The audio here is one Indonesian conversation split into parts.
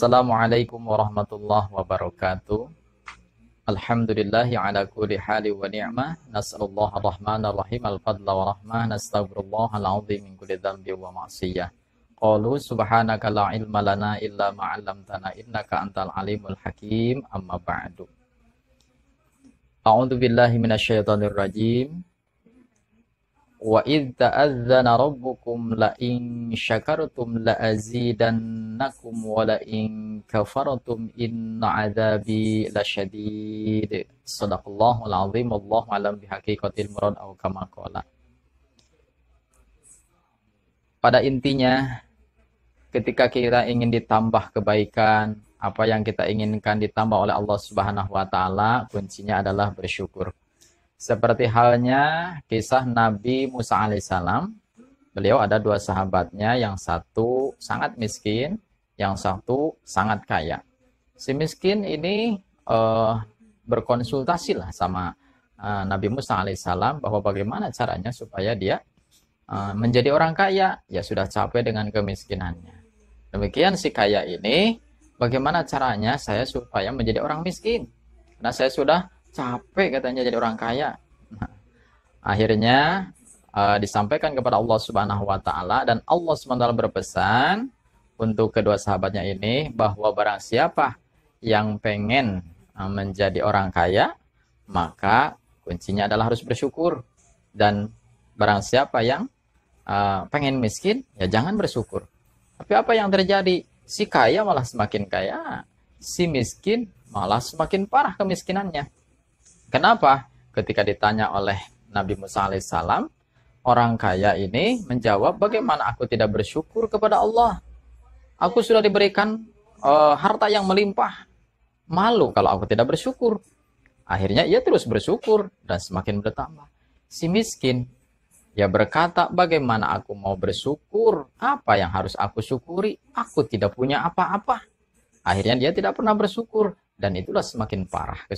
Assalamualaikum warahmatullahi wabarakatuh. Alhamdulillahi ala kulli hali wa ni'mah. Nas'alullah ar-Rahman ar-Rahim al-Fadla wa rahmah. Nastaghfirullah al-azim min kulli dhanbi wa ma'siyah. Qalu subhanaka la ilma lana illa ma'allamtana innaka antal alimul hakim. Amma ba'du. A'udzu billahi minasyaitonir rajim. Wa idz ta'azzana rabbukum la in syakartum la azidannakum wa la in kafartum inna 'adzabi lasyadid. Shadaqallahul azim. Wallahu a'lam bihaqiqatil murad aw kama qala. Pada intinya, ketika kita ingin ditambah kebaikan, apa yang kita inginkan ditambah oleh Allah Subhanahu wa taala, kuncinya adalah bersyukur. Seperti halnya kisah Nabi Musa alaihissalam, beliau ada dua sahabatnya, yang satu sangat miskin, yang satu sangat kaya. Si miskin ini berkonsultasi lah sama Nabi Musa alaihissalam bahwa bagaimana caranya supaya dia menjadi orang kaya. Ya sudah capek dengan kemiskinannya. Demikian si kaya ini, bagaimana caranya saya supaya menjadi orang miskin? Karena saya sudah capek katanya jadi orang kaya. Nah, akhirnya disampaikan kepada Allah Subhanahu wa taala, dan Allah Subhanahu wa taala berpesan untuk kedua sahabatnya ini bahwa barang siapa yang pengen menjadi orang kaya, maka kuncinya adalah harus bersyukur. Dan barang siapa yang pengen miskin, ya jangan bersyukur. Tapi apa yang terjadi? Si kaya malah semakin kaya, si miskin malah semakin parah kemiskinannya. Kenapa? Ketika ditanya oleh Nabi Musa alaihissalam, orang kaya ini menjawab, bagaimana aku tidak bersyukur kepada Allah? Aku sudah diberikan harta yang melimpah. Malu kalau aku tidak bersyukur. Akhirnya ia terus bersyukur dan semakin bertambah. Si miskin, ia berkata, bagaimana aku mau bersyukur? Apa yang harus aku syukuri? Aku tidak punya apa-apa. Akhirnya dia tidak pernah bersyukur. Dan itulah semakin parah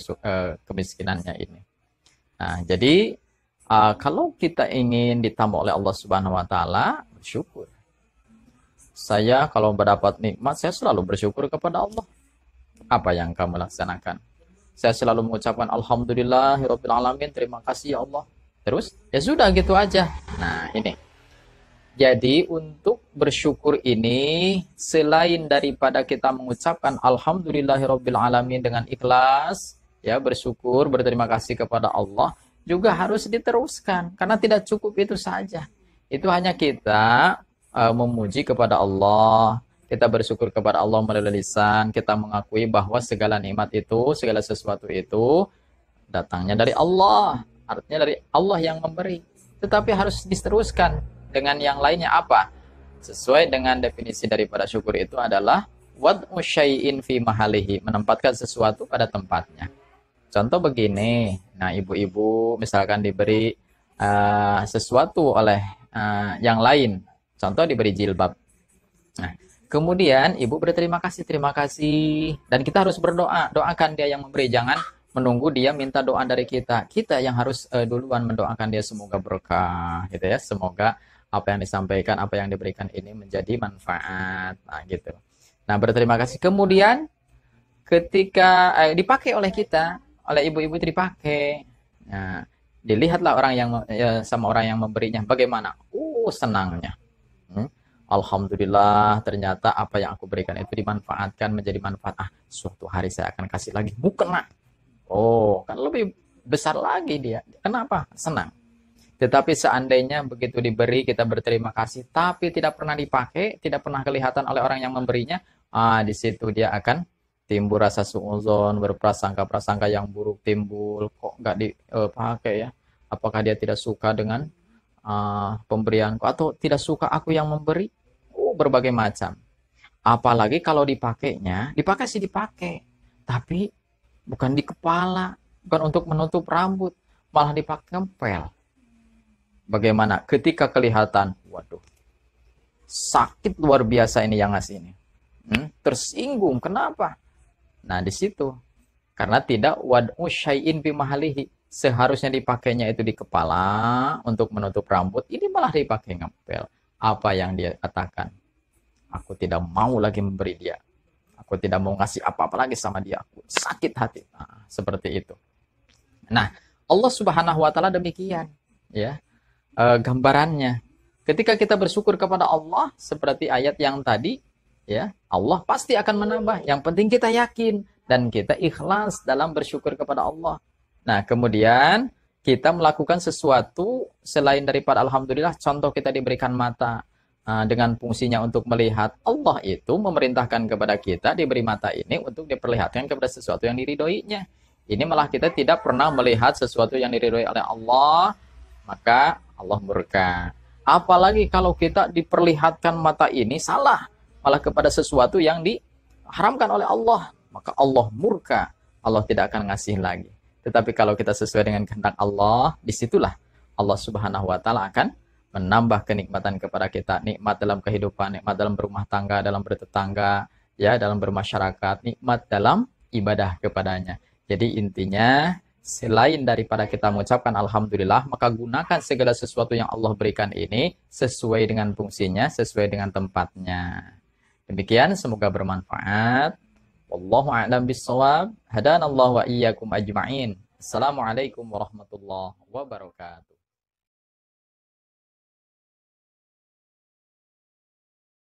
kemiskinannya ini. Nah, jadi kalau kita ingin ditambah oleh Allah Subhanahu wa taala, bersyukur. Saya kalau mendapat nikmat, saya selalu bersyukur kepada Allah. Apa yang kamu laksanakan? Saya selalu mengucapkan alhamdulillahirabbil alamin, terima kasih ya Allah. Terus ya sudah gitu aja. Nah, ini. Jadi untuk bersyukur ini, selain daripada kita mengucapkan alhamdulillahirabbil alamin dengan ikhlas, ya bersyukur, berterima kasih kepada Allah, juga harus diteruskan, karena tidak cukup itu saja. Itu hanya kita memuji kepada Allah, kita bersyukur kepada Allah melalui lisan, kita mengakui bahwa segala nikmat itu, segala sesuatu itu datangnya dari Allah, artinya dari Allah yang memberi. Tetapi harus diteruskan dengan yang lainnya apa? Sesuai dengan definisi daripada syukur itu adalah wad'u syai'in fi mahalihi, menempatkan sesuatu pada tempatnya. Contoh begini, nah ibu-ibu misalkan diberi sesuatu oleh yang lain, contoh diberi jilbab. Nah, kemudian ibu berterima kasih, dan kita harus berdoa, doakan dia yang memberi, jangan menunggu dia minta doa dari kita. Kita yang harus duluan mendoakan dia semoga berkah, gitu ya, semoga apa yang disampaikan, apa yang diberikan ini menjadi manfaat. Nah, gitu. Nah, berterima kasih. Kemudian ketika dipakai oleh kita, oleh ibu-ibu itu dipakai. Nah, dilihatlah orang yang sama orang yang memberinya bagaimana. Senangnya. Alhamdulillah, ternyata apa yang aku berikan itu dimanfaatkan menjadi manfaat. Suatu hari saya akan kasih lagi. Mukena. Kan lebih besar lagi dia. Kenapa? Senang. Tetapi seandainya begitu diberi, kita berterima kasih, tapi tidak pernah dipakai, tidak pernah kelihatan oleh orang yang memberinya, di situ dia akan timbul rasa suudzon, berprasangka-prasangka yang buruk timbul, kok nggak dipakai ya? Apakah dia tidak suka dengan pemberianku, atau tidak suka aku yang memberi? Berbagai macam. Apalagi kalau dipakainya, dipakai sih dipakai, tapi bukan di kepala, bukan untuk menutup rambut, malah dipakai ngempel. Bagaimana ketika kelihatan, waduh, sakit luar biasa ini yang ngasih ini, tersinggung, kenapa? Nah, di situ karena tidak wad'u syai'in bi mahalihi, seharusnya dipakainya itu di kepala untuk menutup rambut, ini malah dipakai ngempel. Apa yang dia katakan? Aku tidak mau lagi memberi dia. Aku tidak mau ngasih apa-apa lagi sama dia. Aku sakit hati. Nah, seperti itu. Nah, Allah Subhanahu wa taala demikian, ya. Gambarannya. Ketika kita bersyukur kepada Allah seperti ayat yang tadi, ya, Allah pasti akan menambah. Yang penting kita yakin dan kita ikhlas dalam bersyukur kepada Allah. Nah, kemudian kita melakukan sesuatu selain daripada alhamdulillah, contoh kita diberikan mata dengan fungsinya untuk melihat. Allah itu memerintahkan kepada kita diberi mata ini untuk diperlihatkan kepada sesuatu yang diridhoinya. Ini malah kita tidak pernah melihat sesuatu yang diridhoi oleh Allah, maka Allah murka. Apalagi kalau kita diperlihatkan mata ini salah, malah kepada sesuatu yang diharamkan oleh Allah, maka Allah murka. Allah tidak akan ngasih lagi. Tetapi kalau kita sesuai dengan kehendak Allah, disitulah Allah Subhanahu wa taala akan menambah kenikmatan kepada kita, nikmat dalam kehidupan, nikmat dalam berumah tangga, dalam bertetangga, ya, dalam bermasyarakat, nikmat dalam ibadah kepadanya. Jadi intinya, selain daripada kita mengucapkan alhamdulillah, maka gunakan segala sesuatu yang Allah berikan ini sesuai dengan fungsinya, sesuai dengan tempatnya. Demikian, semoga bermanfaat. Wallahu a'lam bishawab. Hadanallahu wa iyyakum ajma'in. Assalamualaikum warahmatullahi wabarakatuh.